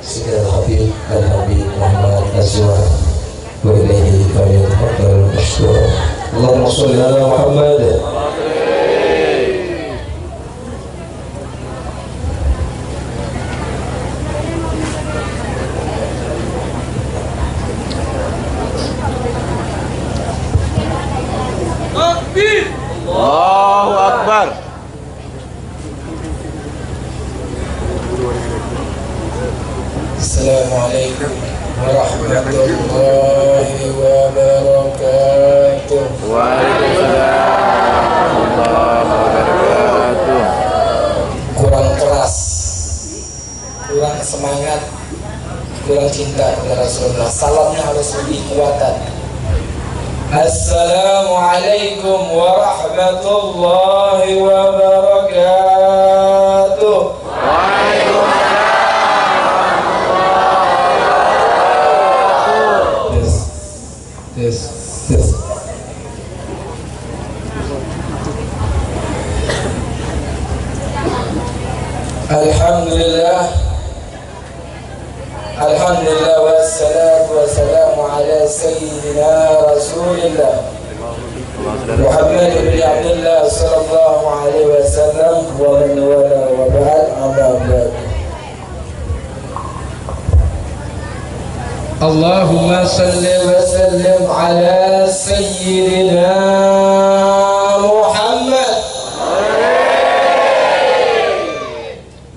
سيدنا الحبيب محمد أزواج وإليه فليتفضل مشكورا. اللهم صل على محمد. Allahu Akbar. Assalamualaikum warahmatullahi wabarakatuh. Waalaikumsalam warahmatullahi wabarakatuh. Kurang keras, kurang semangat, kurang cinta kepada Rasulullah. Salamnya harus lebih kuatan. Assalamualaikum warahmatullahi wabarakatuh. This. Alhamdulillah wassalatu wassalamu ala sayyidina Rasulillah Muhammad ibn Abdullah sallallahu alaihi wasallam wa man wala wa ba'd amma ba'd. Allahumma salli wa sallim ala sayyidina Muhammad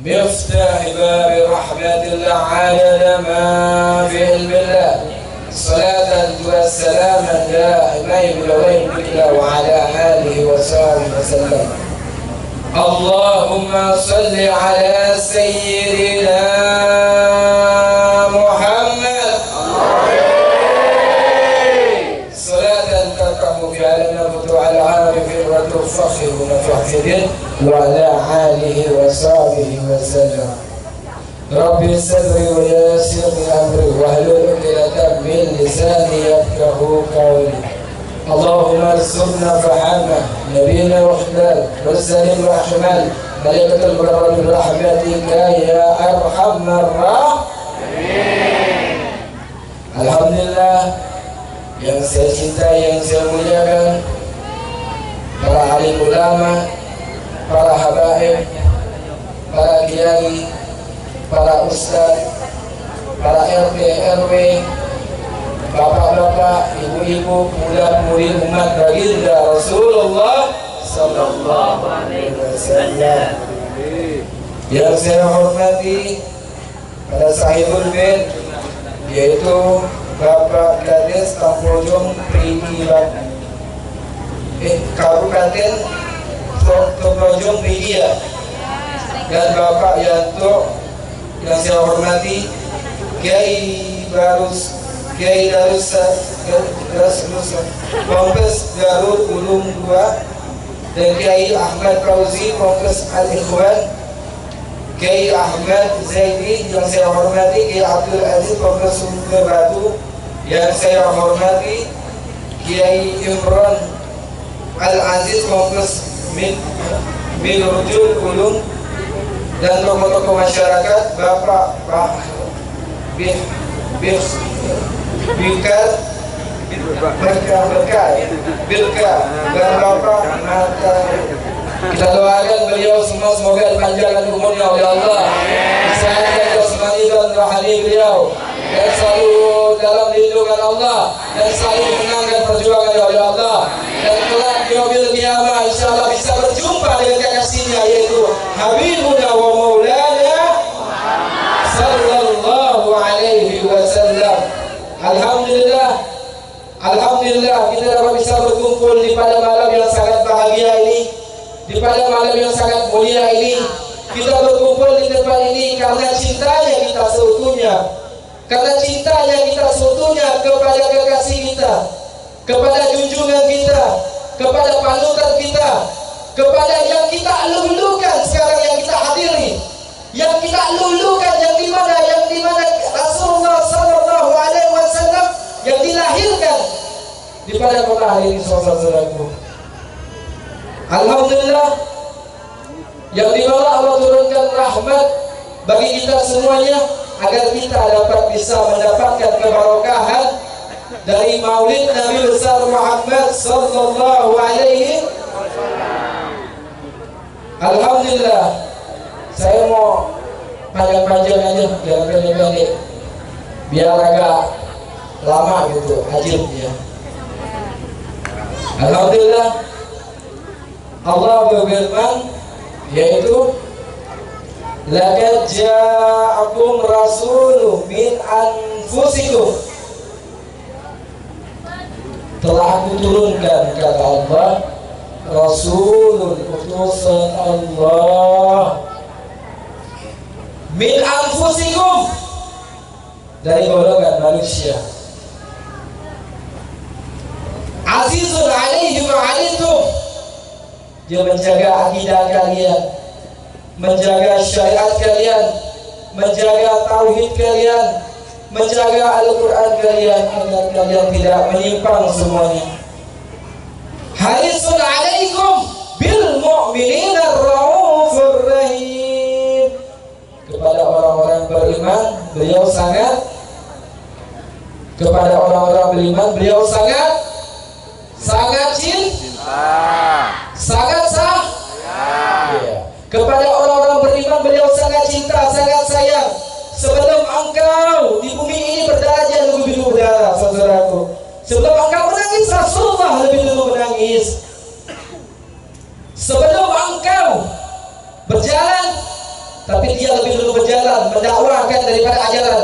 miftah bab rahmatillah ala ma fi ilmillah salatan wa salaman daimain billah wa ala alihi wa sahbihi wa sallam. Allahumma salli ala sayyidina فخر ونفخر وعلى آله وصحبه وسلم. ربي صدري ويسر أمري واحلل عقدة من لساني يفقهوا قولي. اللهم ارزقنا فهما نبينا وخلال والسليم وأحمال ملكة المرر برحمتك يا أرحم الراحمين. Alhamdulillah, yang saya cintai, yang saya muliakan, para alim ulama, para habaib, para kiai, para ustaz, para RT, RW, bapak-bapak, ibu-ibu, muda-mudi umat baginda Rasulullah sallallahu alaihi wasallam. Yang saya hormati pada sahibul bait, yaitu Bapak Kades Tampojong Pridibat Kabupaten Tobrojong Media, dan Bapak Yanto yang saya hormati Kiai Darus Kompes Darul Ulum 2, dan Kiai Ahmad Fauzi Kompes Al-Ikhwan, Kiai Ahmad Zaidi yang saya hormati, Kiai Abdul Aziz Kompes Sumber Batu yang saya hormati, Kiai Imran Al-Aziz Kompes Milurjul Ulum, dan tokoh-tokoh masyarakat, Bapak Bilka dan Bapak Mata. Kita doakan beliau semua semoga dipanjangkan umurnya oleh Allah, disayangkan jasmani dan rohani beliau, dan selalu dalam lindungan Allah, dan selalu menangkan perjuangan oleh Allah, dan kelak di yaumil qiyamah insyaallah bisa berjumpa dengan kekasihnya, yaitu Habibuna wa Maulana sallallahu alaihi wasallam. Alhamdulillah kita dapat bisa berkumpul di pada malam yang sangat bahagia ini, di pada malam yang sangat mulia ini. Kita berkumpul di tempat ini karena cintanya kita seutuhnya, karena cintanya kita seutuhnya kepada kekasih kita, kepada junjungan kita, kepada panutan kita, kepada yang kita lulukan sekarang, yang kita hadiri, yang kita lulukan, yang dimana Rasulullah sallallahu alaihi wasallam yang dilahirkan di pada kota hari ini, saudara-saudaraku. Alhamdulillah, yang dimana Allah turunkan rahmat bagi kita semuanya, agar kita dapat bisa mendapatkan keberkahan dari Maulid Nabi besar Muhammad sallallahu alaihi. Alhamdulillah, saya mau panjang-panjang aja biar pendek-pendek, biar agak lama gitu, ajib ya. Alhamdulillah, Allah berfirman, yaitu laqad ja'akum rasulun min anfusikum, telah aku turunkan, kata Allah, rasulun, utusan Allah, min anfusikum, dari golongan manusia, azizun alaihi ma anittum, dia menjaga akidah kalian, menjaga syariat kalian, menjaga tauhid kalian, menjaga Al-Quran kalian, agar kalian tidak menyimpang semuanya. Harisun alaikum bil mu'minina ar-raufur rahim, kepada orang-orang beriman beliau sangat, kepada orang-orang beriman beliau sangat cinta, sangat ya. Kepada orang-orang beriman beliau sangat cinta, sangat sayang. Sebelum engkau di bumi ini berdarah lebih dulu berdarah, saudaraku. Sebelum engkau menangis, Rasulullah lebih dulu menangis. Sebelum engkau berjalan, tapi dia lebih dulu berjalan, mendakwahkan daripada ajaran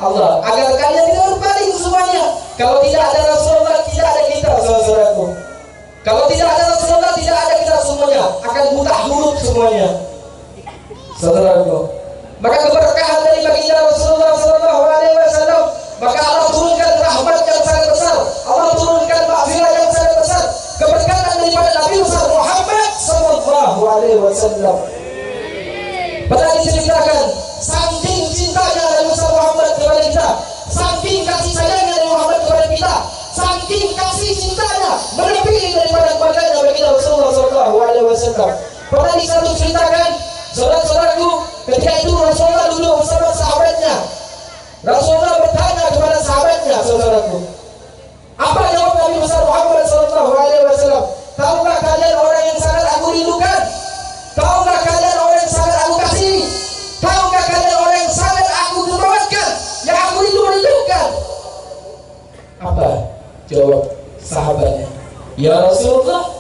Allah, agar kalian tidak berpaling semuanya. Kalau tidak ada Rasulullah, tidak ada kita, saudaraku. Kalau tidak ada Rasulullah, tidak ada kita semuanya, akan buta huruf semuanya, saudaraku. Maka keberkahan dari baginda Rasulullah sallallahu alaihi wasallam, maka Allah turunkan rahmat yang sangat besar, Allah turunkan maghfirah yang sangat besar, keberkahan daripada Nabi besar Muhammad sallallahu alaihi wasallam. Pernah diceritakan saking cintanya Nabi besar Muhammad kepada kita, saking kasih sayangnya Nabi Muhammad kepada kita, saking kasih cintanya melebihi daripada keluarganya baginda Rasulullah sallallahu alaihi wasallam. Pernah diceritakan, saudara-saudaraku, ketika itu Rasulullah duduk bersama sahabatnya. Rasulullah bertanya kepada sahabatnya, saudaraku, apa jawab Nabi besar Muhammad sallallahu alaihi wasallam? Tahukah kalian orang yang sangat aku rindukan? Tahukah kalian orang yang sangat aku kasihi? Tahukah kalian orang yang sangat aku dermawankan, yang aku rindukan? Apa jawab sahabatnya? Ya Rasulullah,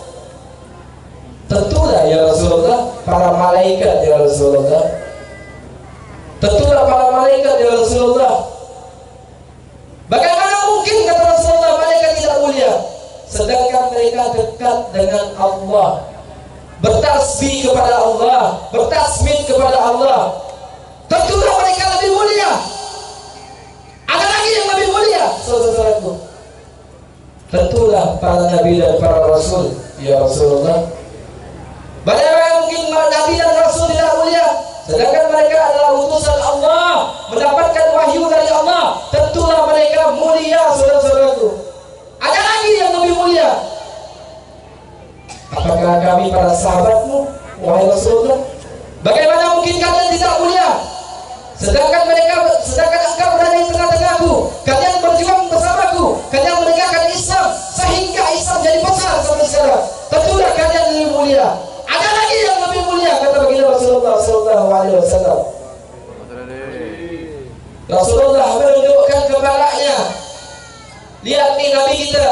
tentulah ya Rasulullah, para malaikat ya Rasulullah. Tentulah para malaikat ya Rasulullah. Bagaimana mungkin kata Rasulullah malaikat tidak mulia, sedangkan mereka dekat dengan Allah, bertasbih kepada Allah, bertasmid kepada Allah. Tentulah mereka lebih mulia. Ada lagi yang lebih mulia, saudara-saudaraku. Tentulah para nabi dan para rasul ya Rasulullah. Bagaimana mungkin nabi dan rasul tidak mulia, sedangkan mereka adalah utusan Allah, mendapatkan wahyu dari Allah. Tentulah mereka mulia, saudara-saudaraku. Ada lagi yang lebih mulia. Apakah kami para sahabatmu, wahai Rasulullah? Bagaimana mungkin kalian tidak mulia, sedangkan engkau berada di tengah-tengahku, kalian berjuang bersamaku, kalian menegakkan Islam sehingga Islam jadi besar sampai sekarang. Tentulah kalian lebih mulia. Ada lagi yang lebih mulia, kata baginda Rasulullah sallallahu alaihi wasallam. Rasulullah menundukkan kepalanya. Lihat nih Nabi kita,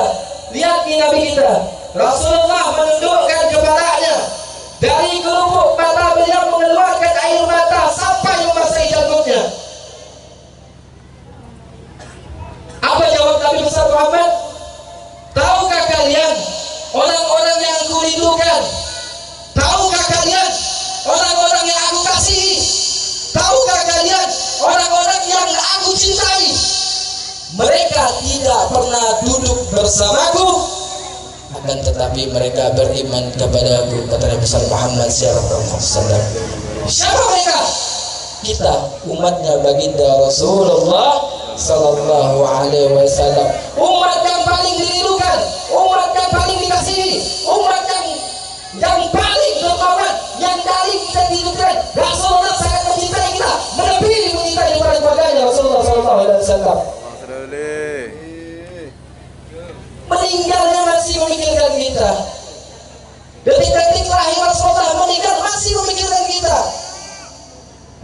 lihat nih Nabi kita. Rasulullah menundukkan kepalanya. Dari kerupuk mata beliau mengeluarkan air mata sampai membasahi jantungnya. Apa jawab Nabi besar Muhammad? Tahukah kalian orang-orang yang aku rindukan? Tahukah kalian orang-orang yang aku kasihi? Tahukah kalian orang-orang yang aku cintai? Mereka tidak pernah duduk bersamaku, akan tetapi mereka beriman kepadaku, kata Nabi besar Muhammad sallallahu alaihi wasallam. Siapa mereka? Kita, umatnya baginda Rasulullah sallallahu alaihi wasallam. Umat yang paling dirindukan, umat yang paling dikasihi, umat yang paling dermawan, yang paling kita rindukan. Rasulullah sangat mencintai kita, melebihi mencintai daripada Sallallahu Alaihi Wasallam. Meninggalnya masih memikirkan kita. Detik-detik terakhir Rasulullah meninggal masih memikirkan kita.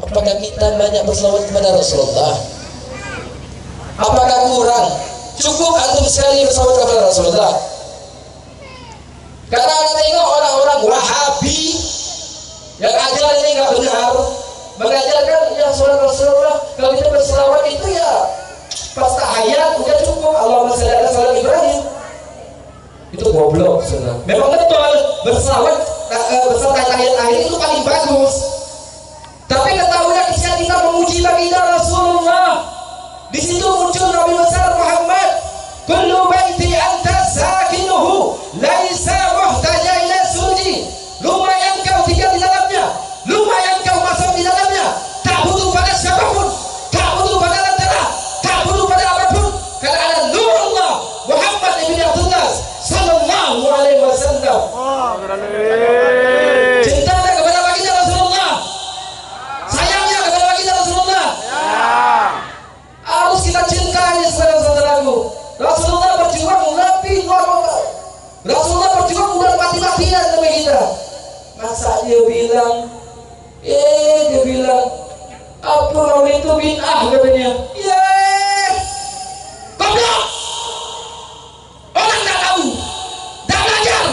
Apakah kita banyak berselawat kepada Rasulullah? Apakah kurang? Cukup antum sekali berselawat kepada Rasulullah. Karena anda tengok orang-orang Wahabi yang ajaran ini nggak benar, mengajarkan ya Rasulullah kalau kita berselawat itu ya pas tahiyat udah cukup Allahumma shalli ala sayyidina Ibrahim. Itu goblok sebenarnya. Memang betul berselawat beserta tahiyat akhir itu paling bagus. Tapi ketahuilah ketika kita memuji baginda Rasulullah, di situ muncul Nabi besar Muhammad. Kullu baiti anta sakinuhu laisa muhtaja ila suji. Rumah yang kau tinggal di dalamnya, rumah yang kau masuk di dalamnya, tak butuh pada siapapun, tak butuh pada lentera, tak butuh pada apapun. Karena ada nur Allah Muhammad ibn Abdullah Sallallahu Alaihi Wasallam. Cinta kepada baginda Rasulullah, sayangnya kepada baginda Rasulullah. Harus kita cintai saudara-saudaraku. Rasulullah berjuang lebih luar. Rasulullah berjuang udah mati-matian demi kita. Masa dia bilang, apa kau itu bid'ah katanya? Goblok. Orang tak tahu, tak belajar.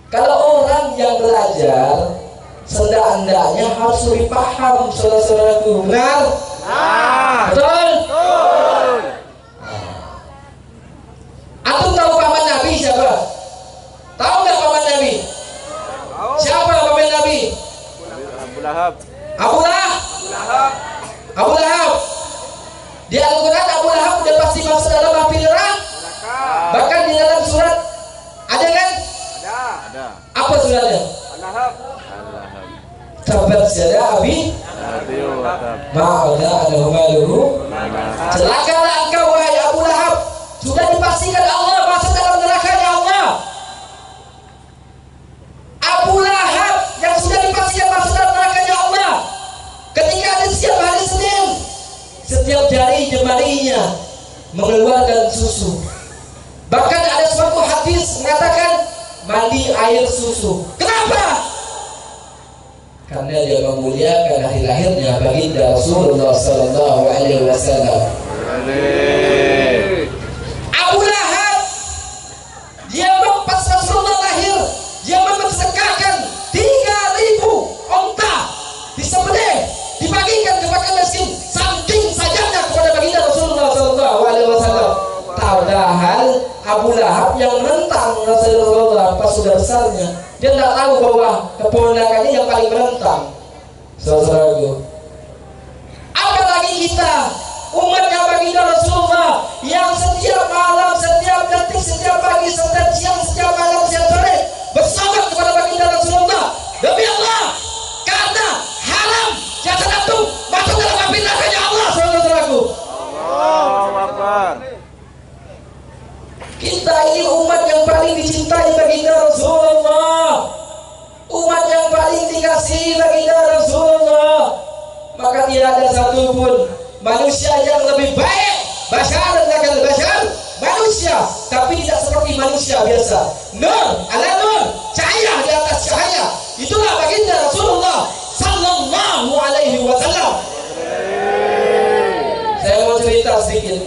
Kalau orang yang belajar, seandainya harus lebih paham saudara-saudaraku. Benar? Betul? Antum tahu paman Nabi siapa? Tahu nggak paman Nabi? Siapa paman Nabi? Abu Lahab. Abu Lahab. Di Al-Quran Abu Lahab udah pasti masuk dalam api neraka. Bahkan di dalam surat ada kan? Ada. Apa suratnya? Al-Lahab. Tabat yada abi ma'ala al-humaluhu. Celakalah engkau wahai Abu Lahab. Sudah dipastikan Allah masuk dalam nerakanya Allah. Abu Lahab yang sudah dipastikan masuk dalam nerakanya Allah. Ketika ada setiap hari Senin, setiap jari jemarinya mengeluarkan susu. Bahkan ada suatu hadis mengatakan mandi air susu. Kenapa? Karena dia memuliakan hari lahirnya baginda Rasulullah Sallallahu Alaihi Wasallam. Abu Lahab dia pas Rasulullah lahir, dia memsedekahkan 3.000 onta disembelih, dibagikan kepada miskin, saking sajanya kepada baginda Rasulullah Sallallahu Alaihi Wasallam. Padahal Abu Lahab yang menentang Rasulullah pas sudah besarnya, dia tidak tahu bahwa keponakannya yang paling menentang. Saudaraku, apalagi kita umatnya baginda Rasulullah yang setiap malam, setiap detik, setiap pagi, setiap siang, setiap malam, setiap sore bersolat kepada baginda Rasulullah. Demi Allah, karena haram jasad antum masuk dalam api nerakanya Allah. Saudaraku, Allahu Akbar. kita ini umat yang paling dicintai baginda Rasulullah, umat yang paling dikasihi baginda Rasulullah. Maka tidak ada satupun manusia yang lebih baik, basyaran lakal basyar, manusia tapi tidak seperti manusia biasa. Nur ala nur, cahaya di atas cahaya. Itulah baginda Rasulullah Sallallahu Alaihi Wasallam. Saya mau cerita sedikit.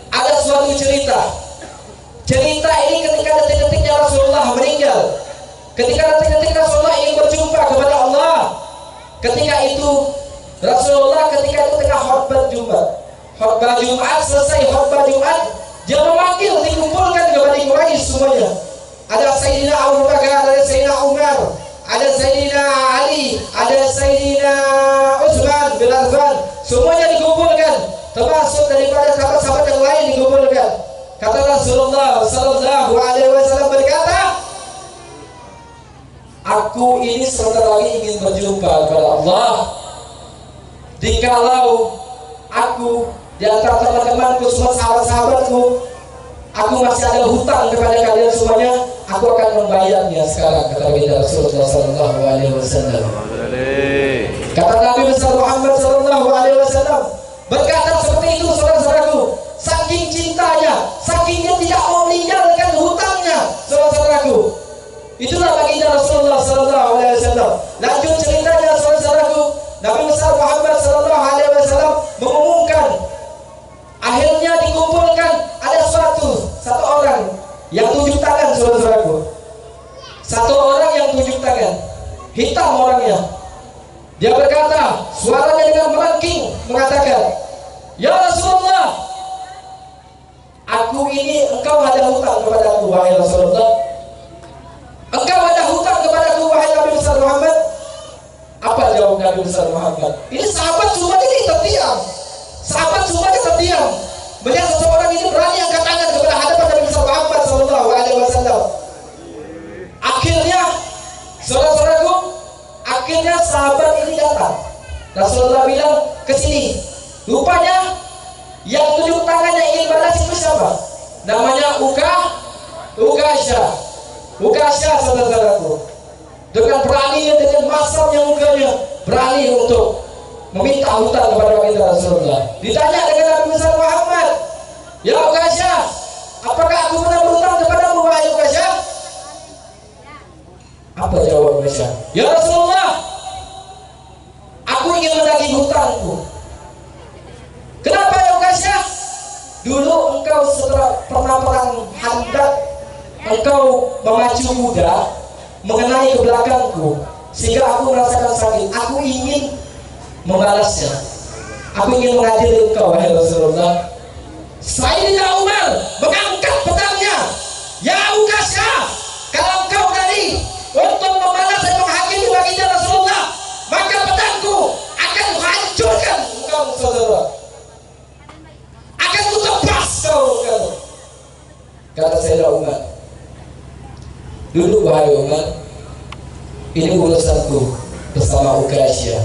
Ada suatu cerita. Cerita ini ketika detik-detiknya Rasulullah meninggal, ketika detik-detik Rasulullah ingin berjumpa kepada Allah. Ketika itu Rasulullah tengah khutbah Jumat, selesai khutbah Jumat, dia memanggil, dikumpulkan kepada Quraisy semuanya. Ada Sayyidina Abu Bakar, ada Sayyidina Umar, ada Sayyidina Ali, ada Sayyidina Utsman bin Affan, semuanya dikumpulkan, termasuk daripada sahabat-sahabat yang lain dikumpulkan. Kata Rasulullah Sallallahu Alaihi Wasallam berkata, aku ini sebentar lagi ingin berjumpa kepada Allah. Jikalau aku di antara teman-temanku, semua sahabat-sahabatku, aku masih ada hutang kepada kalian semuanya, aku akan membayarnya sekarang, kata baginda Rasulullah Sallallahu Alaihi Wasallam. Kata Nabi besar Muhammad sallallahu alaihi wasallam berkata seperti itu, saudara-saudaraku. Saking cintanya, saking dia tidak mau meninggalkan hutangnya, saudara-saudaraku. Itulah baginda Rasulullah sallallahu alaihi wasallam. Lanjut ceritanya, saudara-saudaraku. Nabi besar Muhammad sallallahu alaihi wasallam mengumumkan, akhirnya dikumpulkan ada satu orang yang 7 tangan, saudara-saudaraku. Satu orang yang 7 tangan, hitam orangnya. Dia berkata, suaranya dengan melengking mengatakan, "Ya Rasulullah, aku ini engkau ada hutang kepada aku, wahai Rasulullah. Engkau ada hutang kepada aku, wahai Nabi besar Muhammad." Apa jawab Nabi besar Muhammad? Ini sahabat semua ini terdiam. Sahabat semuanya terdiam melihat seseorang ini berani angkat tangan kepada hadapan Nabi besar Muhammad sallallahu alaihi wasallam. Akhirnya, saudara-saudaraku, akhirnya sahabat ini datang. Rasulullah bilang, "Ke sini." Rupanya yang 7 tangannya ingin balas itu siapa? Namanya Ukasha, saudara-saudaraku. Dengan berani, dengan masamnya mukanya, berani untuk meminta hutang kepada baginda Rasulullah. Ditanya dengan Nabi besar Muhammad, "Ya Ukasha, apakah aku pernah berhutang kepadamu, wahai Ukasha?" Apa jawab Ukasha? "Ya Rasulullah, aku ingin menagih hutangku." Kenapa ya Ukasha? Dulu engkau setelah pernah perang Khandaq, engkau memacu kuda mengenai ke belakangku sehingga aku merasakan sakit. Aku ingin membalasnya. Aku ingin mengadili engkau, wahai Rasulullah. Sayyidina Umar mengangkat pedangnya. "Ya Ukasha, kalau engkau berani untuk membalas dan menghakimi baginda Rasulullah, maka pedangku akan menghancurkan engkau, saudara. Akan kutebas kau." Kata Sayyidina Umar, "Duduk wahai Umar, ini urusanku bersama Ukasha."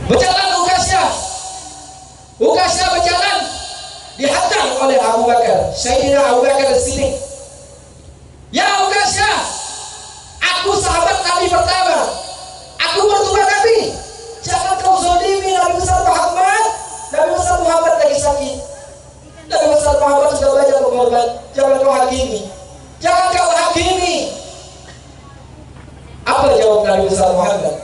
Berjalan Ukasha berjalan, dihadang oleh Abu Bakar, Sayyidina Abu Bakar As-Siddiq. "Ya Ukasha, aku sahabat Nabi pertama, aku mertua Nabi. Jangan kau zalimi Nabi besar Muhammad. Nabi besar Muhammad lagi sakit. Nabi besar Muhammad sudah banyak berkorban. Jangan kau hakimi. Jangan kau hakimi." Apa jawab Nabi besar Muhammad?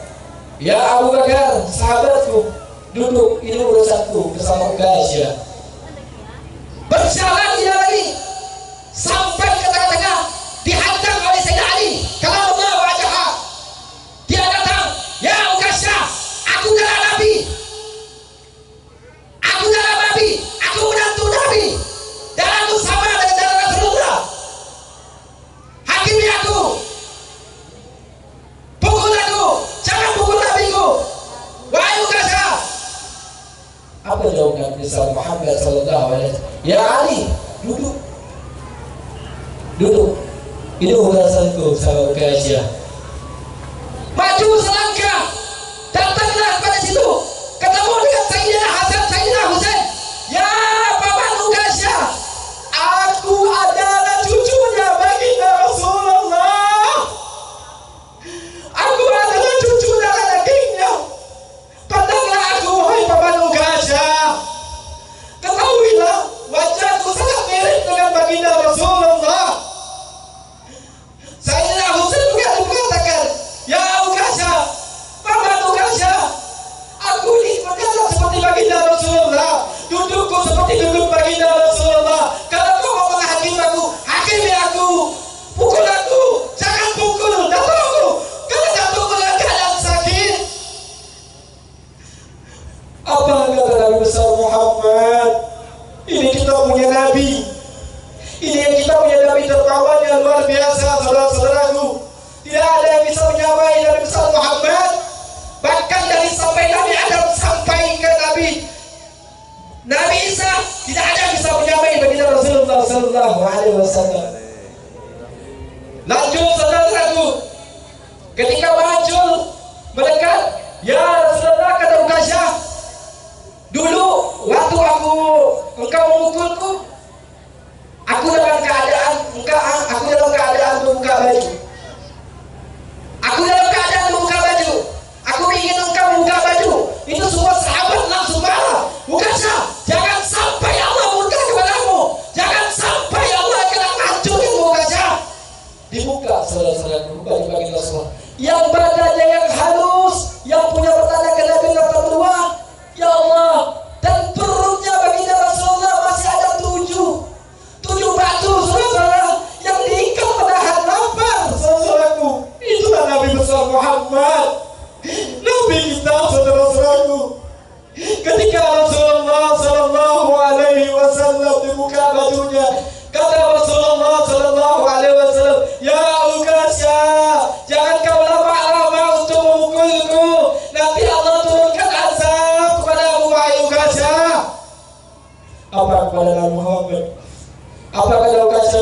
"Ya Abu Bakar, sahabatku, duduk, ini urusanku bersama Ukasha." Berjalan dia lagi sampai ke tengah-tengah, dihadang oleh Sayyidina Ali. Kalau Allah wajah, dia datang, "Ya Ukasha, aku adalah Nabi, aku menantu Nabi, dan aku sama dengan Rasulullah. Hakimi aku, pukul aku, jangan pukul Nabiku, wahai Ukasha." Apa jawab Nabi Muhammad sallallahu alaihi wasallam? "Ya Ali, duduk. Ini urusanku sama Ukasha." Maju selangkah, datanglah pada situ, ketemu dengan Sayyidina Hasan, Sayyidina Husain. "Ya paman Ukasha, aku adalah cucunya baginda Rasulullah. Aku adalah cucu darah dagingnya. Pandanglah aku, wahai paman Ukasha. Ketahuilah, wajahku sangat mirip dengan baginda Rasulullah." Sayyidina Husain juga mengatakan, "Ya Ukasha, paman Ukasha, aku ini berkata seperti baginda Rasulullah, dudukku seperti duduk baginda Rasulullah. Kalau kau mau menghakimi aku, hakimi aku, pukul aku, jangan pukul datukku, karena datukku dalam keadaan sakit." Apa kata Nabi besar Muhammad? Ini kita punya Nabi. Ini yang kita punya Nabi terkawan yang luar biasa, saudara-saudaraku. Tidak ada yang bisa menyamai Nabi besar Muhammad. Bahkan dari sampai Nabi Adam sampai ke Nabi Isa, tidak ada yang bisa menyamai baginda Rasulullah sallallahu alaihi wasallam. Lanjut, saudara-saudaraku, ketika maju mendekat, "Ya Rasulullah," kata Ukasha, "dulu waktu engkau memukulku, aku dalam keadaan membuka baju. Aku dalam keadaan membuka baju.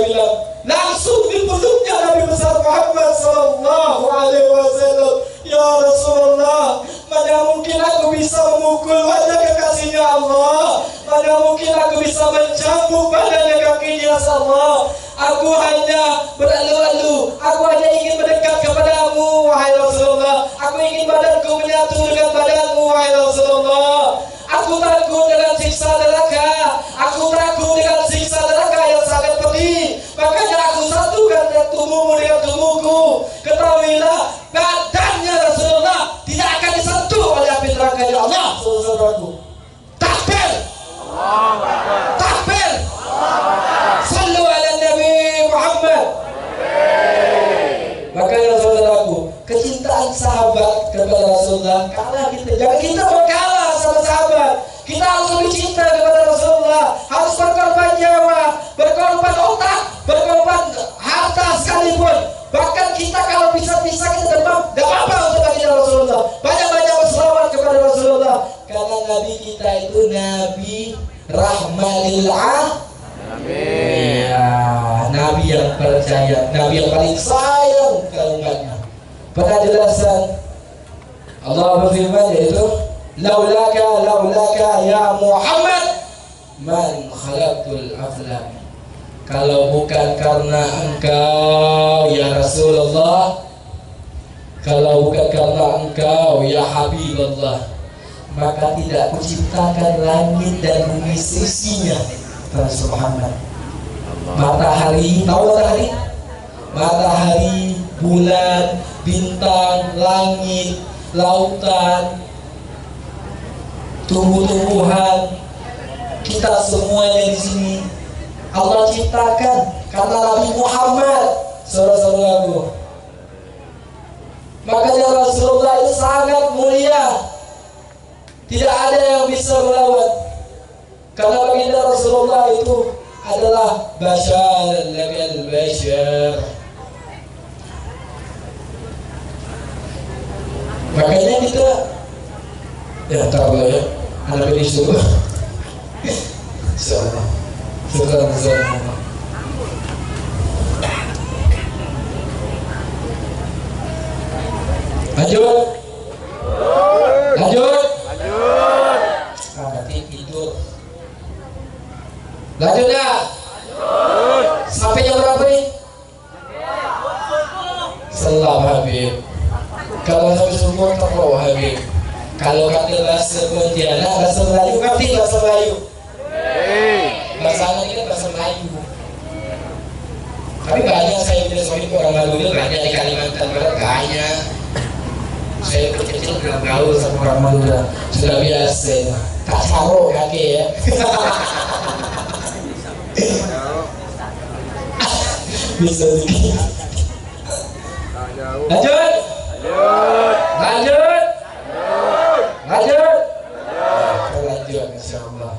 bilang, langsung di peluknya Nabi besar Muhammad sallallahu alaihi wasallam. Ya Rasulullah, mana mungkin aku bisa memukul wajah kekasihnya Allah, mana mungkin aku bisa mencambuk badannya kakinya Allah. Aku hanya beralu-alu, aku hanya ingin mendekat kepadamu wahai Rasulullah. Aku ingin badanku menyatu dengan badanmu wahai Rasulullah. Aku takut dengan siksa neraka, aku takut dengan siksa neraka yang sangat pedih. Makanya aku satukan tubuhmu dengan tubuhku. Ketahuilah, badannya Rasulullah tidak akan disentuh oleh api neraka ya Allah. Saudaraku, takbir, takbir, sallu ala Nabi Muhammad. Makanya saudaraku, kecintaan sahabat kepada Rasulullah kalah kita. Jangan kita berkalah sama sahabat. Kita harus lebih cinta kepada Rasulullah. Harus berkorban nyawa, berkorban otak, berkorban harta sekalipun. Bahkan kita kalau bisa-bisa kita demam, tidak apa-apa untuk baginda Rasulullah. Banyak-banyak berselawat kepada Rasulullah. Karena Nabi kita itu Nabi rahmatil alamin. Ya, Nabi yang percaya, Nabi yang paling sayang ke umatnya. Pada jelasan Allah berfirman yaitu laulaka ya Muhammad man khalaqtul aflam. Kalau bukan karena engkau ya Rasulullah, kalau bukan karena engkau ya Habibullah, maka tidak kuciptakan langit dan bumi seisinya. Rasul Muhammad. Matahari, tahu matahari? Matahari, bulan, bintang, langit, lautan, tumbuh-tumbuhan, kita semuanya di sini Allah ciptakan karena Nabi Muhammad, saudara-saudaraku. Makanya Rasulullah itu sangat mulia, tidak ada yang bisa melawan. Karena baginda Rasulullah itu adalah bashar labil bashar. Makanya kita ya tahu ya, anak ini suruh insyaallah syukur bersama. Lanjut. Nanti tidur. Lanjut ya. Sampai jam berapa nih? Selam Habib. Kalau habis umur terlalu Habib. Kalau kata bahasa Pontianak, bahasa Melayu, ngerti bahasa Melayu? Bahasanya kita bahasa Melayu. Tapi banyak saya udah suami orang Madura, banyak di Kalimantan Barat, banyak. Saya kecil belum gaul sama orang Madura, sudah biasa. Tak tahu kaki ya. Bisa dikit. Lanjut. Lanjut, insyaallah.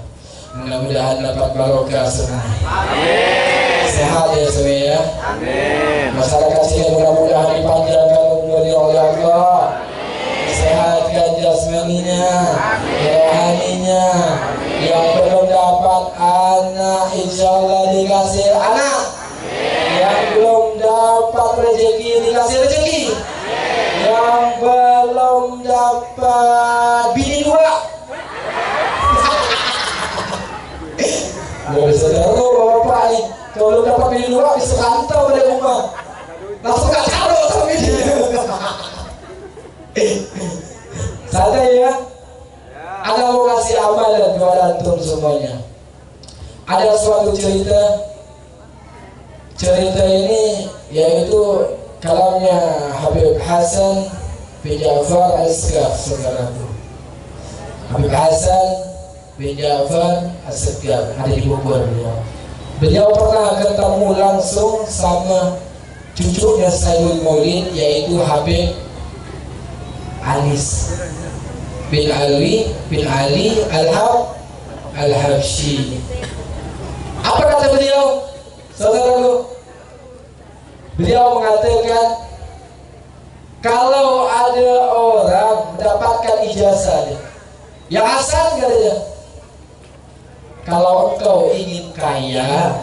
Mudah-mudahan dapat barokah semua. Amin. Sehat ya semua ya. Amin. Masyarakat sini mudah-mudahan dipanjangkan umurnya oleh Allah. Sehatkan jasmaninya, rohaninya. Yang belum dapat anak, insyaallah dikasih anak. Yang belum dapat rezeki dikasih rezeki. Yang belum dapat bini dua. Gak bisa taruh bapak nih. Kalau belum dapat bini dua bisa rantau dari rumah. Langsung gak taruh sama bini. Santai ya. Ada mau kasih amalan kepada antum semuanya. Ada suatu cerita. Cerita ini yaitu kalamnya Habib Hasan bin Ja'far As-Sagaf, saudaraku. Habib Hasan bin Ja'far As-Sagaf ada di Bogor beliau. Beliau pernah ketemu langsung sama cucunya Sayyidul Maulid yaitu Habib Anis bin Ali Al-Habsyi. Apa kata beliau? Saudaraku, beliau mengatakan kalau ada orang mendapatkan ijazah, yang Hasan katanya, kalau engkau ingin kaya,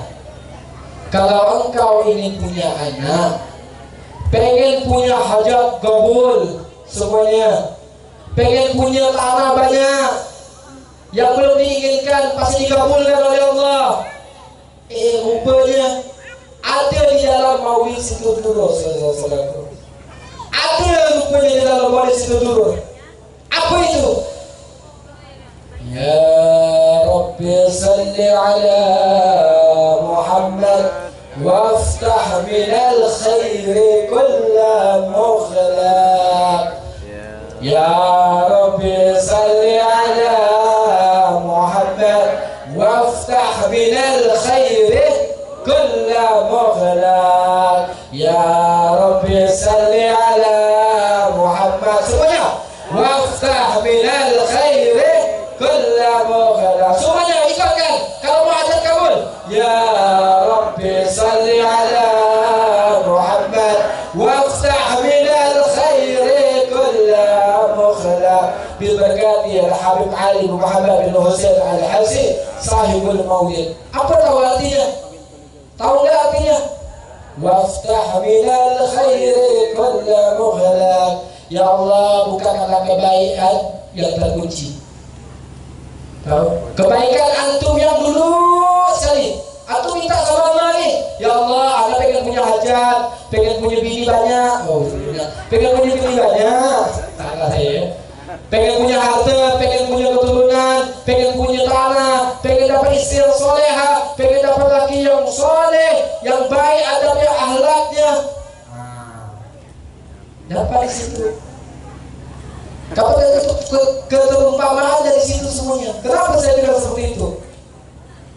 Kalau engkau ini punya anak, pengen punya hajat kabul semuanya, pengen punya tanah banyak, yang belum diinginkan pasti dikabulkan oleh Allah. Rupanya ada di dalam maulid situ dulu, saudara-saudaraku. Ada rupanya di dalam maulid situ dulu. Apa itu? Ya Rabbi salli ala Muhammad waftah minal khairi kulla mughlaq. Ya Rabbi salli ala Muhammad waftah minal khairi kulla mughlaq. Ya Rabbi salli ala Muhammad. Semuanya. Waftah minal khairi kulla mughlaq. Semuanya ikutkan. Kalau mau hajat kabul. Ya Rabbi salli ala Muhammad waftah minal khairi kulla mughlaq. Berkati Al-Habib Ali bin Muhammad bin Husain Al-Hasi sahibul maulid. Apa tahu artinya? Tahu nggak artinya? Waftah minal khairi kulla mughlaq. Ya Allah, bukakanlah kebaikan yang terkunci. Tahu? Kebaikan antum yang dulu sekali. Antum minta sama Allah nih. Ya Allah, ana pengen punya hajat, pengen punya bini banyak. Oh, pengen punya bini banyak. Salah saya. Pengen punya harta, pengen punya keturunan, pengen punya tanah, pengen dapat istri yang soleha, pengen dapat laki yang soleh, yang baik adabnya, akhlaknya. Dapat di situ. Dapat keterumpamaan dari situ semuanya. Kenapa saya bilang seperti itu?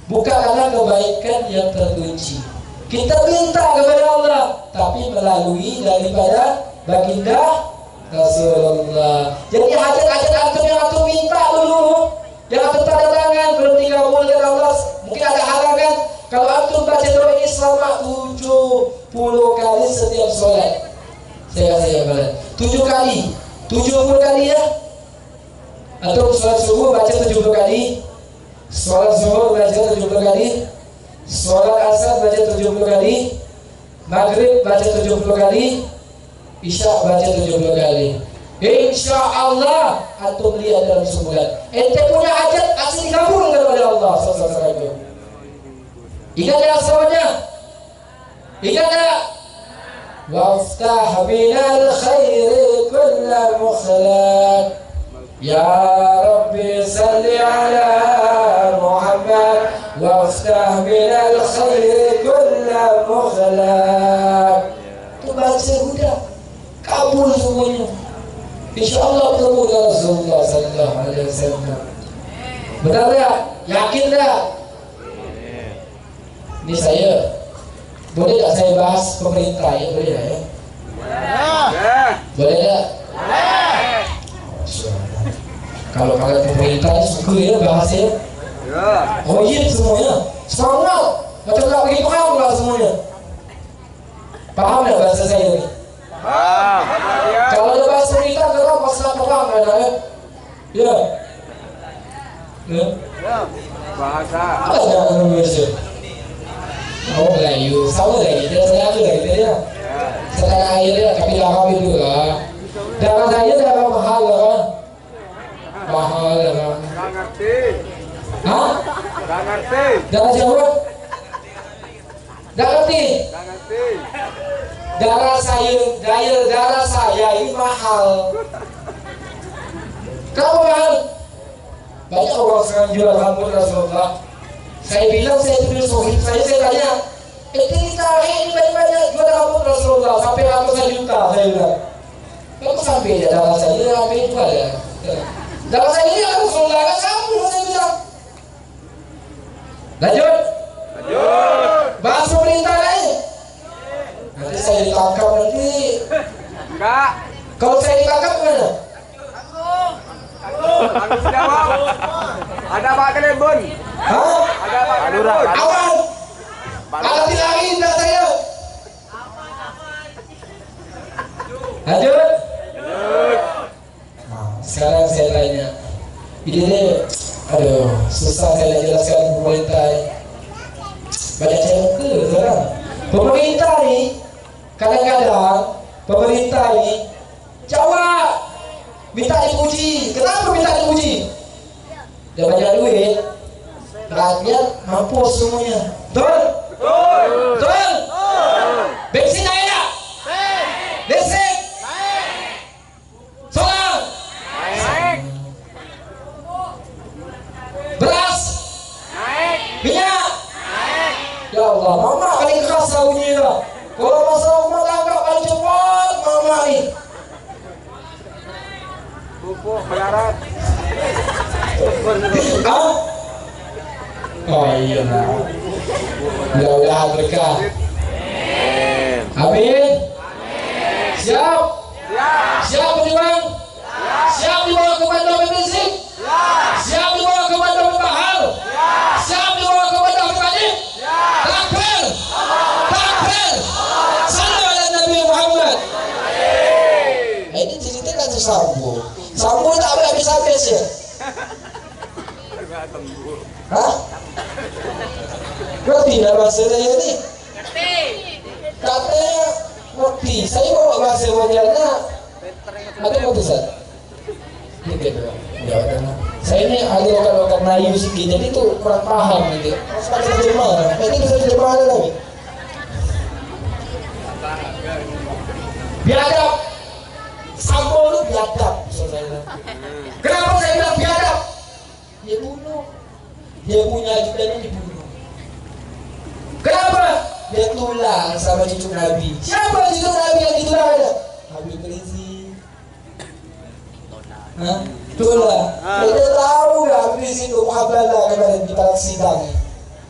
Bukan karena kebaikan yang terkunci. Kita minta kepada Allah, tapi melalui daripada baginda Rasulullah. Jadi hajat-hajat antum yang antum minta dulu, yang antum tanda tangan belum dikabulkan Allah, mungkin ada halangan. Kalau antum baca doa ini selama 70 kali setiap sholat, saya bilang 7 kali, 70 kali ya. Atau sholat subuh baca 70 kali, sholat zuhur baca 70 kali, sholat asar baca 70 kali, maghrib baca 70 kali, Isya baca 70 kali. Insya Allah antum lihat dalam sebulan. Ente punya hajat asli dikabulkan oleh Allah. Ingat ya semuanya? Ingat ya? Waftah minal khairi kulla mughlaq. Ya Rabbi salli ala Muhammad waftah minal khairi kulla mughlaq. Itu baca mudah. Kabul semuanya. Insya Allah bertemu dengan Rasulullah Sallallahu Alaihi Wasallam. Benar ya? Yakin tak? Ini saya. Boleh tak saya bahas pemerintah ya? Boleh tak ya? Boleh tak? Kalau kalian pemerintah suka ya bahasnya. Oh iya semuanya. Semangat. Macam tak pergi paham lah semuanya. Paham tak bahasa saya ni? Kalau ada bahasa kita kalau masalah perang kan ya? Ya. Bahasa. Apa yang Indonesia? Oh Melayu, sama lagi. Dia saya tu lagi dia. Setengah air dia, tapi darah itu lah. Darah saya darah mahal lah. Mahal lah. Gak ngerti. Hah? Gak ngerti. Darah siapa? Gak ngerti. Gak ngerti. Darah saya ini mahal. Kenapa mahal? Banyak orang sekarang jual rambut Rasulullah. Saya bilang saya tulis sohib saya tanya, ini tarik ini banyak jual rambut Rasulullah sampai ratusan juta. Saya bilang, kamu sampai ya darah saya sampai itu ada. Darah saya ini Rasulullah kan sambung saya bilang. Lanjut. Bahas pemerintah lain. Nanti saya ditangkap nanti. Enggak. Kalau saya ditangkap gimana? Tanggung jawab. Ada Pak Kelebon. Hah? Ada Pak Kelebon. Aman. Alat lagi tidak saya. Lanjut. Nah, sekarang saya tanya. Ini aduh, susah saya jelaskan pemerintah. banyak cewek ke sekarang. Pemerintah nih kadang-kadang pemerintah nih jawab minta dipuji. Kenapa minta dipuji? Dia banyak duit, rakyat mampus semuanya. Betul? Betul? Bensin naik? Listrik? Solar? Beras? Minyak? Ya Allah, mama paling keras bunyinya. Kalau masalah rumah tangga paling cepat mama ini. Pupuk melarat. Hah? Oh iya. Mudah-mudahan berkah. Amin. Siap? Siap berjuang? Siap dibawa ke Bandar Berisik? Siap dibawa ke Bandar Bahar? Siap dibawa ke Bandar Panik? Takbir! Takbir! Salam ala Nabi Muhammad. Ini ceritakan tu Sambo. Sambo tak habis-habis ya. Hah? Ngerti dah bahasa saya ni? Katanya ngerti. Saya bawa bahasa wajarnya. Ada apa tu Ustaz? Ini kedua. Saya ni ada lokal-lokal Melayu sikit, jadi tu kurang paham nanti. Saya terjemah. Ini bisa terjemah ada lagi. Biadab. Sambo tu biadab. Kenapa saya bilang biadab? Dia bunuh. Dia punya ajudannya dibunuh. Kenapa? Dia tulang sama cucu Nabi. Siapa cucu Nabi yang ditulang ada? Habib Rizik. Hah? Tulang. Dia tahu gak Habib Rizik itu muhabalah kemarin di sidang?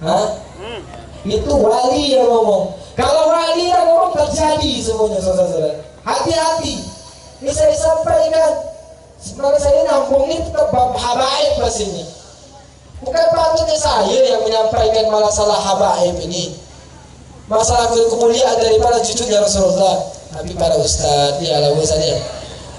Hah? Itu wali yang ngomong. Kalau wali yang ngomong terjadi semuanya, saudara-saudara. Hati-hati. Ini saya sampaikan. Sebenarnya saya nampungin tetap habaib pas ini. Bukan patutnya saya yang menyampaikan masalah habaib ini. Masalah kemuliaan daripada cucunya Rasulullah. Tapi para ustaz, ya Allah saja.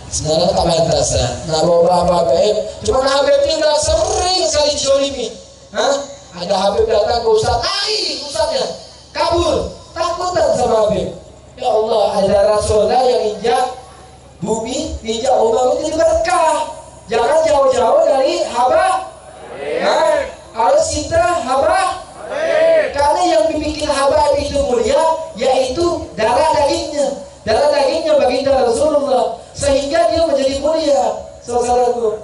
Sebenarnya tak pantas. Nah, bawa habaib. Cuma Habib ini udah sering sekali dijolimi. Hah? Ada Habib datang ke ustaz, ustaznya kabur, takutan sama Habib. Ya Allah, ada Rasulullah yang injak bumi, injak umat itu berkah. Jangan jauh-jauh dari habaib. Nah, harus kita habaib. Karena yang dibikin habaib itu mulia, yaitu darah dagingnya. Darah dagingnya baginda Rasulullah, sehingga dia menjadi mulia. Saudaraku,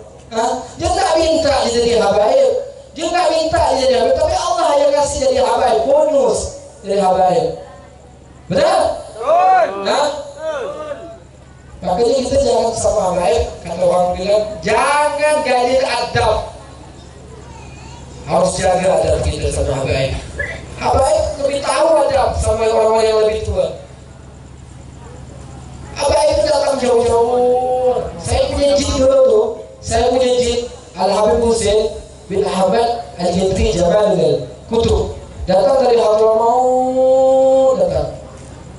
dia tak minta jadi habaib, dia tak minta jadi habaib, tapi Allah yang kasih jadi habaib, bonus jadi habaib. Benar? Nah, makanya kita jangan sama habaib. Kata orang bilang, jangan gali adab. Harus jaga adab kita sama habaib. Habaib lebih tahu adab sama orang-orang yang lebih tua. Habaib itu datang jauh-jauh. Saya punya jin dulu tuh. Saya punya jin Al-Habib Hussein bin Ahmad Al-Jintri Jamal Kutub. Datang dari Hadramaut, datang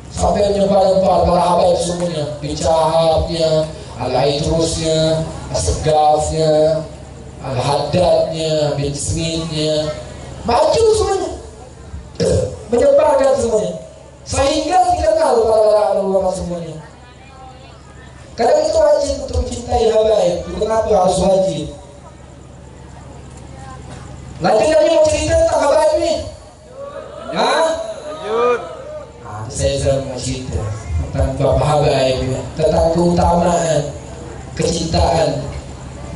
sampai nyembah-nyembah para habaib semuanya. Bicahabnya, Al-Aidrusnya, As-Segafnya, Al-Haddadnya, bin Smithnya, maju semuanya, menyebarkan semuanya, sehingga kita tahu para ulama semuanya. Karena itu wajib untuk mencintai habaib. Kenapa harus wajib? Lanjut lagi mau cerita tentang habaib ini. Hah? Lanjut. Saya mau cerita tentang bapak habaib, tentang keutamaan, kecintaan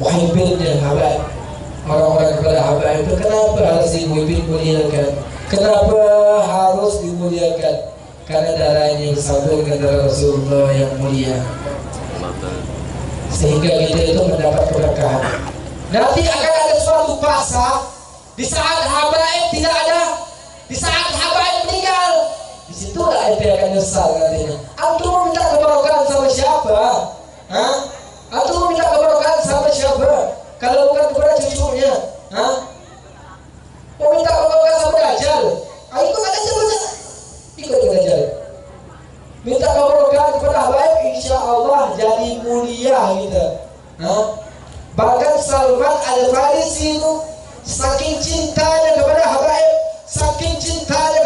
muhibbinnya habaib, orang-orang kepada habaib itu. Kenapa harus dimuliakan? Kenapa harus dimuliakan? Karena darahnya disalurkan dari Rasulullah yang mulia, sehingga kita itu mendapat keberkahan. Nanti akan ada suatu fasa di saat habaib tidak ada, di saat habaib meninggal. Disitulah ente akan nyesal nantinya. Antum mau minta keberkahan sama siapa? Hah? Antum minta keberkahan sama siapa? Kalau bukan kepada cucunya, mau minta keberkahan sama Dajjal? Ikut aja baca, ikut Dajjal. Minta keberkahan kepada habaib, insya Allah jadi mulia kita. Bahkan Salman Al Farisi itu saking cintanya kepada habaib, saking cintanya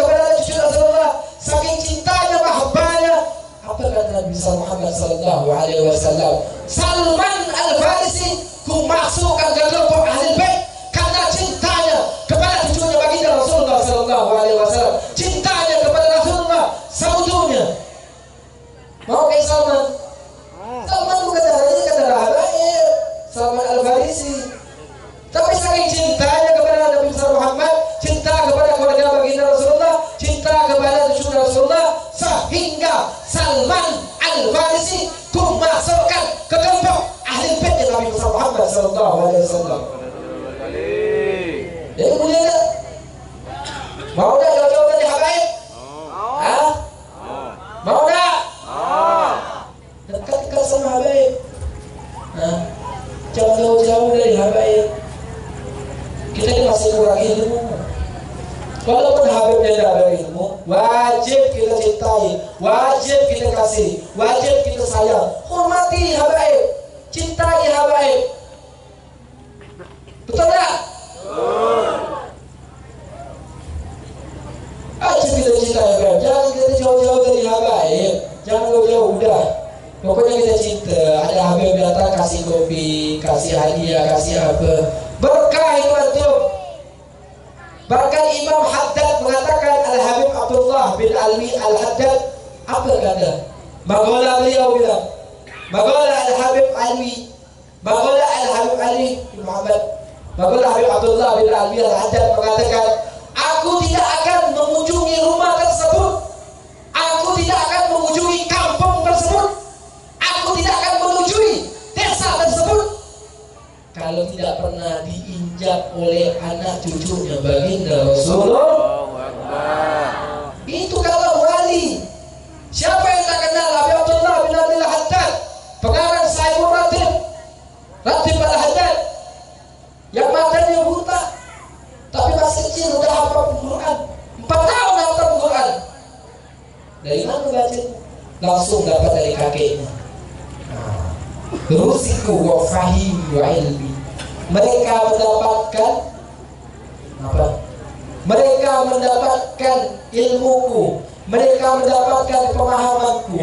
kata Nabi Muhammad sallallahu alaihi wasallam, Salman Al-Farisi ku masukkan ke kelompok ahli bait karena cintanya kepada cucunya baginda Rasulullah sallallahu alaihi wasallam, cintanya kepada Rasulullah seutuhnya. Mau kayak Salman? Salman bukan darah baik, Salman Al-Farisi. Tapi saking cintanya kepada Nabi Muhammad, cinta kepada keluarga baginda Rasulullah, cinta kepada cucu Rasulullah, sehingga Salman Al-Farisi dimasukkan ke kelompok ahli bait Nabi Muhammad sallallahu alaihi wasallam. Jadi boleh tak? Mau tak jauh-jauh dari habaib? Hah? Mau tak? Dekat-dekat sama habaib. Jangan jauh-jauh dari habaib. Kita ini masih kurang ilmu. Walaupun habibnya ada ilmu, wajib kita cintai, wajib kita kasih, wajib kita sayang. Hormati habaib, cintai habaib. Betul tak? Wajib kita cintai habaib. Jangan kita jauh-jauh dari habaib. Jangan jauh-jauh, udah. Pokoknya kita cinta. Ada habib datang kasih kopi, kasih hadiah, kasih apa. Berkah itu antum. Bahkan Imam Haddad mengatakan, Al-Habib Abdullah bin Alwi Al-Haddad, apa kata? Magola beliau bilang, Magola Al-Habib Alwi, Magola Al-Habib Ali bin Muhammad, Magola Habib Abdullah bin Alwi Al-Haddad mengatakan, aku tidak akan mengunjungi rumah tersebut, aku tidak akan mengunjungi kampung tersebut, aku tidak akan mengunjungi desa tersebut kalau tidak pernah diinjak oleh anak cucunya baginda Rasulullah. Itu kalau wali. Siapa yang tak kenal Habib Abdullah bin Abi Al-Haddad, pengarang Saiful Ratib, Ratib Al-Haddad, yang matanya buta tapi masih kecil udah hafal Quran, 4 tahun hafal Quran. Dari mana baca? Langsung dapat dari kakeknya. Rusiku wa fahim wa ilmi. Mereka mendapatkan apa? Mereka mendapatkan ilmuku, mereka mendapatkan pemahamanku.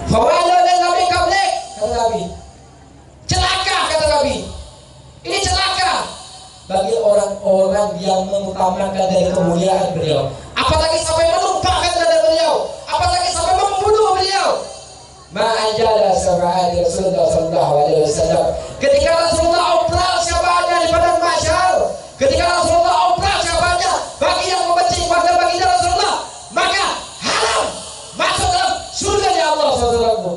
Fawailah lil nabi qablik, kata Nabi. Celaka, kata Nabi. Ini celaka bagi orang-orang yang mengutamakan dari kemuliaan beliau. Apalagi sampai menumpahkan dada beliau, apalagi sampai membunuh beliau. Ma'anjala sab'adi Rasulullah sallallahu alaihi wasallam. Ketika Rasulullah opral syabahnya di padang mahsyar, ketika Rasulullah opral syabahnya bagi yang membenci kepada baginda Rasulullah, maka haram masuk dalam surga Allah saudaraku.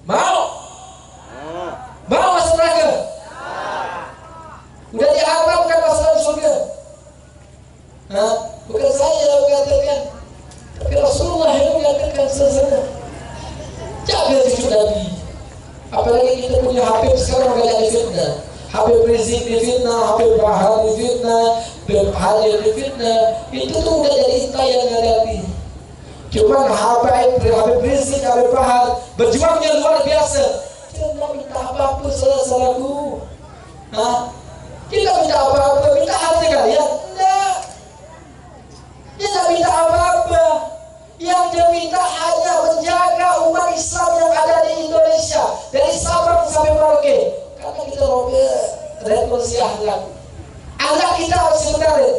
Mau? Mau masuk neraka? Udah diharamkan masuk dalam surga. Bukan saya yang mengatakan, tapi Rasulullah yang mengatakan sesungguhnya. Jaga cucu Nabi. Apalagi kita punya Habib sekarang banyak difitnah. Habib Rizik difitnah, Habib Bahar difitnah, Habib Hadir difitnah. Itu tuh udah jadi kita yang menghadapi. Cuman Habib Rizik, Habib Bahar berjuangnya luar biasa. Kita tidak minta apa-apa salah-salahku. Kita minta apa-apa, minta hati kalian? Enggak. Dia tidak minta apa-apa. Yang dia minta hanya menjaga umat Islam yang ada di Indonesia dari Sabang sampai Merauke. Karena kita revolusi akhlak. Akhlak kita harus sebenarnya.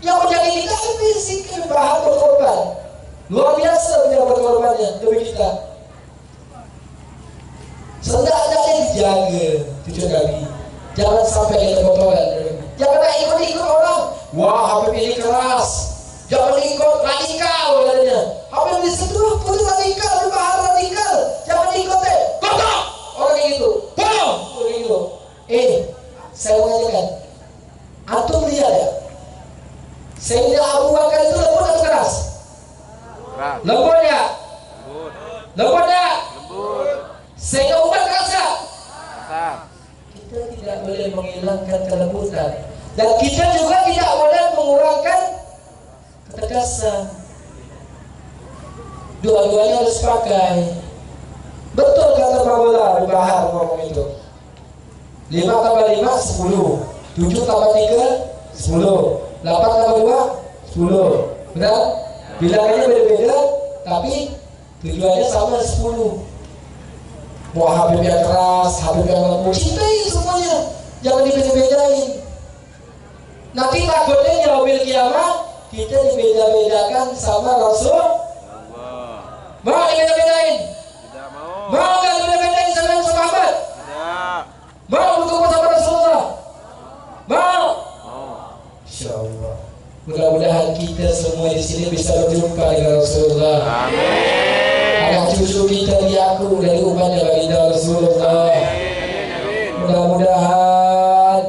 Yang menjadi kita fisik bahan berkorban. Luar biasa dia berkorbannya demi kita. Sendaknya dijaga cucu Nabi. Jangan sampai kita kotoran. Jangan ikut-ikut orang. Wah, Habib ini keras. Jangan ikut radikal katanya. Habib di situ putus radikal, bahar radikal. Jangan ikut kotor. Orang kayak gitu. Bodoh. Kayak gitu. Saya mau tanyakan. Antum lihat ya? Sayyidina Abu Bakar itu lembut atau keras? Lembut ya? Lembut ya? Sayyidina Umar keras ya? Kita tidak boleh menghilangkan kelembutan. Dan kita juga tidak boleh mengurangkan ketegasan. Dua-duanya harus pakai. Betul kata Maula Bahar ngomong itu. 5 tambah 5 10, 7 tambah 3 10, 8 tambah 2 10. Benar? Bilangannya beda-beda, tapi tujuannya sama 10. Mau Habib yang keras, Habib yang lembut, cintai semuanya, jangan dibeda-bedain. Nanti takutnya yaumil kiamat kita dibeda-bedakan sama Rasul. Mau dibeda-bedain? Tidak mau. Mau nggak dibeda-bedain sama sahabat? Tidak. Mau berkumpul sama Rasulullah? Mau? Mau. Insya Allah. Mudah-mudahan kita semua di sini bisa berjumpa dengan Rasulullah. Amin. Anak cucu kita diaku dari umatnya baginda Rasulullah. Amin. Mudah-mudahan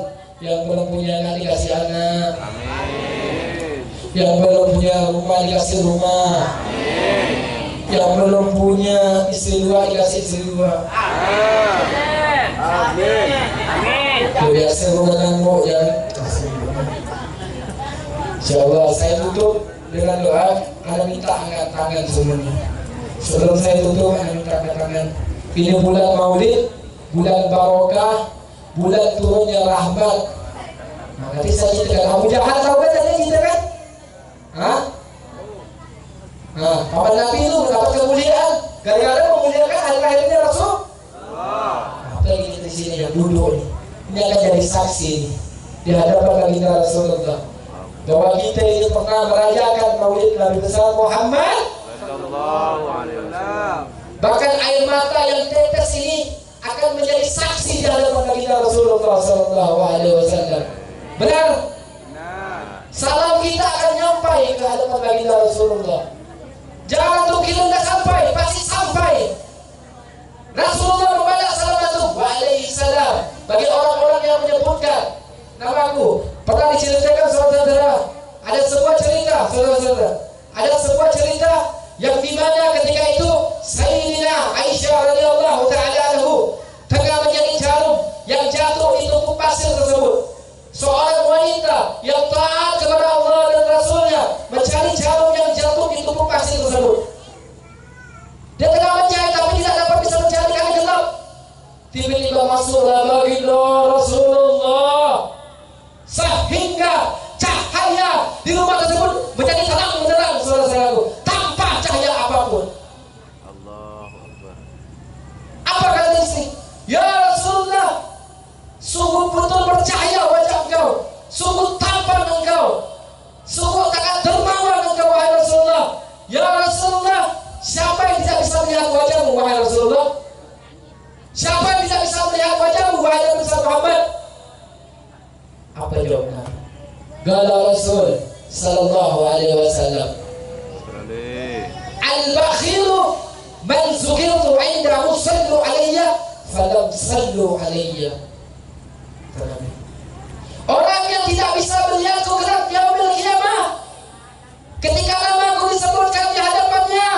yang belum punya anak dikasih anak, Amin. yang belum punya rumah dikasih rumah, yang belum punya istri dua dikasih istri dua. Amin. Biasa rumah bu yang Insyaallah saya tutup dengan doa. Anda minta angkat tangan semuanya. Sebelum saya tutup, Anda minta angkat tangan. Ini bulan Maulid, bulan barokah, bulan turunnya rahmat. Nah, nanti saya ceritakan. Abu Jahal tahu kan tadi ceritakan? Hah? Nah, paman Nabi itu mendapat kemuliaan gara-gara memuliakan hari lahirnya Rasul. Apa yang kita di sini yang duduk nih, ini akan jadi saksi nih, di hadapan baginda Rasulullah bahwa kita ini pernah merayakan Maulid Nabi besar Muhammad. Sallallahu alaihi wasallam. Bahkan air mata yang tetes ini akan menjadi saksi di hadapan baginda Rasulullah Sallallahu Alaihi Wasallam. Benar? Benar. Salam kita akan nyampai ke hadapan baginda Rasulullah. Jangan tunggu kita tidak sampai, pasti sampai. Rasulullah membalas salam alaihi salam bagi orang-orang yang menyebutkan namaku. Pernah diceritakan saudara-saudara, ada sebuah cerita saudara-saudara, ada sebuah cerita yang dimana ketika itu Sayyidina Aisyah radhiyallahu taala anhu tengah menjadi jarum yang jatuh di tumpuk pasir tersebut. Seorang wanita yang taat kepada Allah dan Rasulnya mencari jarum yang jatuh di tumpuk pasir tersebut. Dia tengah mencari tapi tidak dapat bisa mencari karena gelap. Tiba-tiba masuklah baginda Rasulullah sehingga cahaya di rumah tersebut menjadi terang benderang saudara-saudaraku tanpa cahaya apapun. Allahu Akbar. Apa kata istri? Ya Rasulullah, sungguh betul bercahaya wajah engkau, sungguh tampan engkau, sungguh sangat dermawan engkau wahai Rasulullah. Ya Rasulullah, siapa yang tidak bisa melihat wajahmu wahai Rasulullah? Siapa yang tidak bisa melihat wajahmu wahai Nabi Muhammad? Apa jawabnya? Gala Rasul Sallallahu Alaihi Wasallam, Al-bakhilu man zukirtu indahu sallu alayya falam sallu alayya. Orang yang tidak bisa melihatku kelak yaumil qiyamah, ketika namaku disebutkan di hadapannya,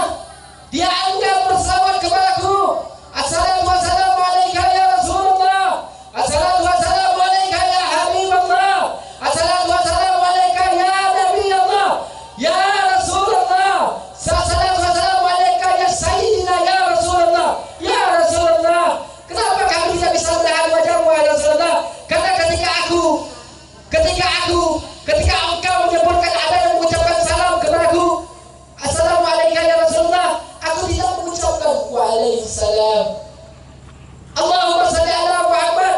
dia enggan bersalawat kepadaku. Assalatu wassalamu alaika ya Rasulullah, assalatu wassalamu alaika ya Habiballah, assalatu wassalamu alaika ya Nabi Allah, ya Rasulullah, assalatu wassalamu alaika ya Sayyidina ya Rasulullah, ya Rasulullah. Kenapa kami tidak bisa melihat wajahmu ya Rasulullah? Karena ketika engkau menyebutkan ada yang mengucapkan salam kepadaku, assalamualaikum ya Rasulullah, aku tidak mengucapkan waalaikumsalam. Allahumma salli ala Muhammad.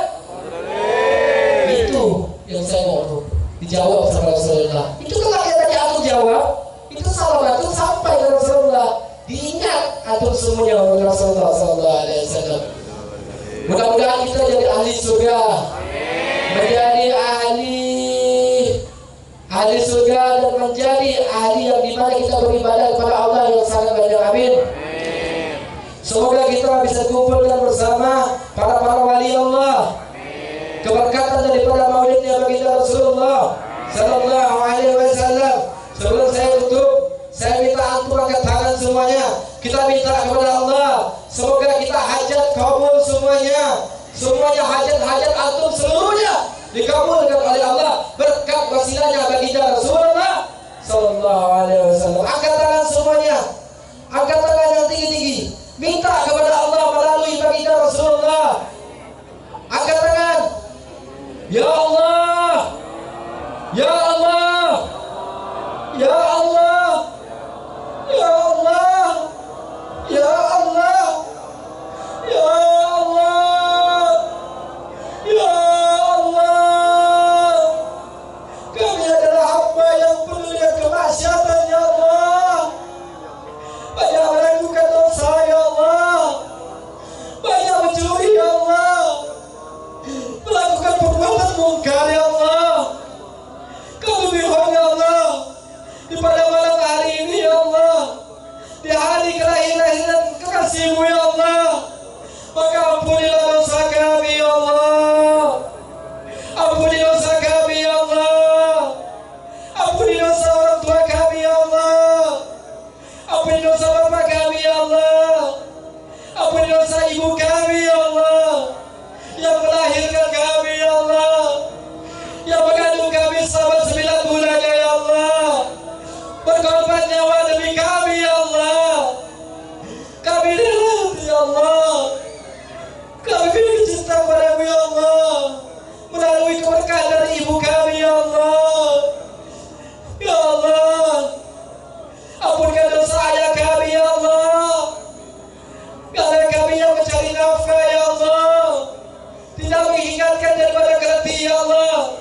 Itu yang saya mau dijawab sama Rasulullah. Itu kalau yang tadi aku jawab, itu salam itu sampai ke Rasulullah. Diingat atur semuanya oleh Rasulullah Sallallahu Alaihi Wasallam. Mudah-mudahan kita jadi ahli surga, menjadi ahli surga dan menjadi ahli yang dimana kita beribadah kepada Allah yang sangat banyak. Amin. Semoga kita bisa kumpulkan bersama para wali Allah. Keberkatan daripada maulidnya baginda Rasulullah Sallallahu Alaihi Wasallam. Sebelum saya tutup, saya minta antum angkat tangan semuanya. Kita minta kepada Allah, semoga kita hajat kabul semuanya. Semuanya hajat-hajat antum seluruhnya dikabulkan oleh Allah berkat wasilahnya baginda Rasulullah Sallallahu Alaihi Wasallam. Angkat tangan semuanya, angkat tangan yang tinggi-tinggi. Minta kepada Allah melalui baginda Rasulullah. Angkat tangan. Ya Allah, Ya Allah, Ya Allah, Ya Allah, Ya Allah, Ya Allah, Ya Allah. Kami adalah hamba yang penuh dengan kemaksiatan, Ya Allah. Banyak melakukan dosa, Ya Allah. Banyak mencuri, Ya Allah. Melakukan perbuatan mungkar, Ya Allah. Kami mohon, Ya Allah, di pada malam hari ini, Ya Allah, di hari kelahiran kekasih-Mu, Ya Allah, maka ampunilah dosa kami, Ya Allah. Ampuni dosa kami, Ya Allah. Ampuni dosa orang tua kami, Ya Allah. Ampuni dosa bapak kami, Ya Allah. Ampuni dosa ibu kami, Ya Allah, yang melahirkan kami, Ya Allah, yang mengandung kami selama 9 bulan, Ya Allah, berkorban nyawa demi kami, Ya Allah. Kami rela, Ya Allah. Kami pilih cinta padamu, Ya Allah, melalui keberkahan dari ibu kami, Ya Allah. Ya Allah, ampunkan dosa ayah kami, Ya Allah. Karena kami yang mencari nafkah, Ya Allah, tidak mengingatkan daripada kereti, Ya Allah.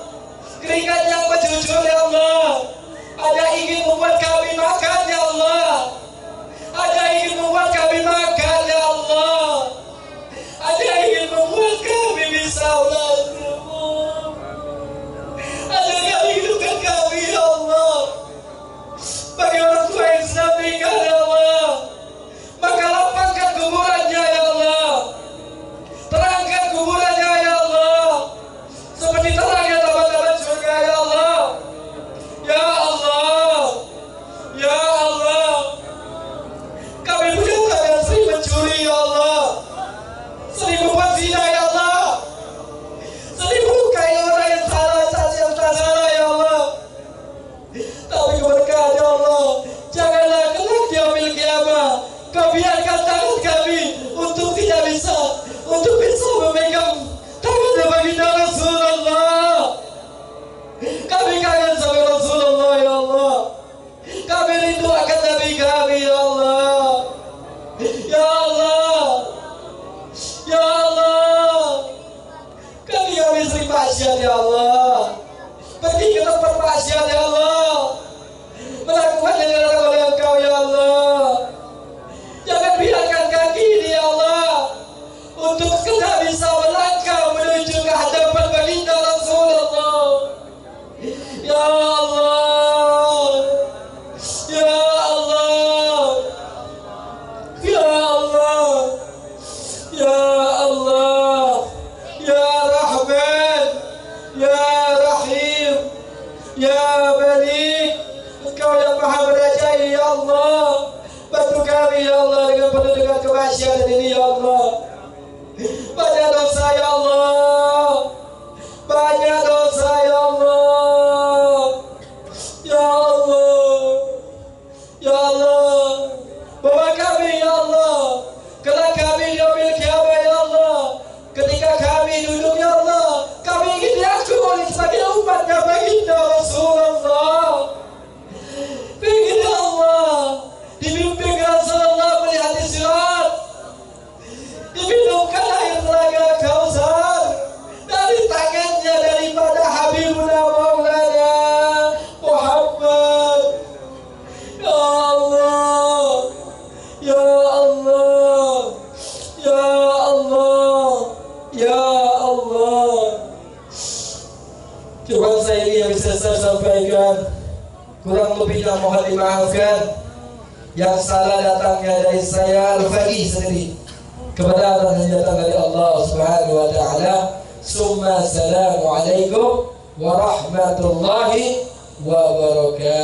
Keringat yang menjujur, Ya Allah, ada ingin membuat kami makan, Ya Allah. Ada ingin membuat kami makan, Ya Allah. Ada ingin membuat kami bisa belajar. Ada yang hidupkan kami, Ya Allah. Bagi orang tua yang sedang meninggal, Ya Allah, maka lapangkan kuburannya, Ya Allah. Terangkan kuburannya, Ya Allah, seperti terangnya taman-taman surga, Ya Allah. Ya Allah, Ya Allah. Kami punya tangan sering mencuri, Ya Allah, sering membuat zina, Ya Allah, sering melukai orang yang salah, yang tak salah, Ya Allah. Tapi keberkahan, Ya Allah, janganlah kelak di yaumil qiyamah Kau biarkan tangan kami untuk tidak bisa, untuk bisa memegang tangan baginda Rasulullah. Kami kangen sama Rasulullah, Ya Allah. Kami rindu akan Nabi kami, Ya Allah. Ya Allah, Ya Allah. Kami sering maksiat, Ya Allah. Pergi ke tempat maksiat, Ya Allah. Melakukan yang dilarang oleh Engkau, Ya Allah. Jangan biarkan kaki ini, Ya Allah, untuk kita bisa melangkah menuju ke hadapan baginda Rasulullah. Ya Allah, Ya Allah, Ya Allah, Ya Allah, Ya Rahman, Ya Rahim, Ya Malik. Engkau yang maha merajai, Ya Allah. Bantu kami, Ya Allah, dengan penuh dengan kemaksiatan ini, Ya Allah. Banyak dosa, Ya Allah. Banyak dosa, Ya Allah. Ya Allah, Ya Allah. Bawa kami, Ya Allah, kelak kami di yaumil qiyamah, Ya Allah. Ketika kami duduk, Ya Allah, kami ingin diakui sebagai umatnya baginda Rasulullah. Ingin, Ya Allah, dibimbing Rasulullah melihati sirat, diminumkan air telaga Kausar dari tangannya daripada Habibuna Maulana Muhammad. Ya Allah, Ya Allah, Ya Allah, Ya Allah. Cuma saya ini yang bisa saya sampaikan. Kurang lebihnya mohon dimaafkan. Yang salah datangnya dari saya Al-Faqih sendiri. Kebenaran yang datang dari Allah Subhanahu wa taala. Summa assalamualaikum warahmatullahi wabarakatuh.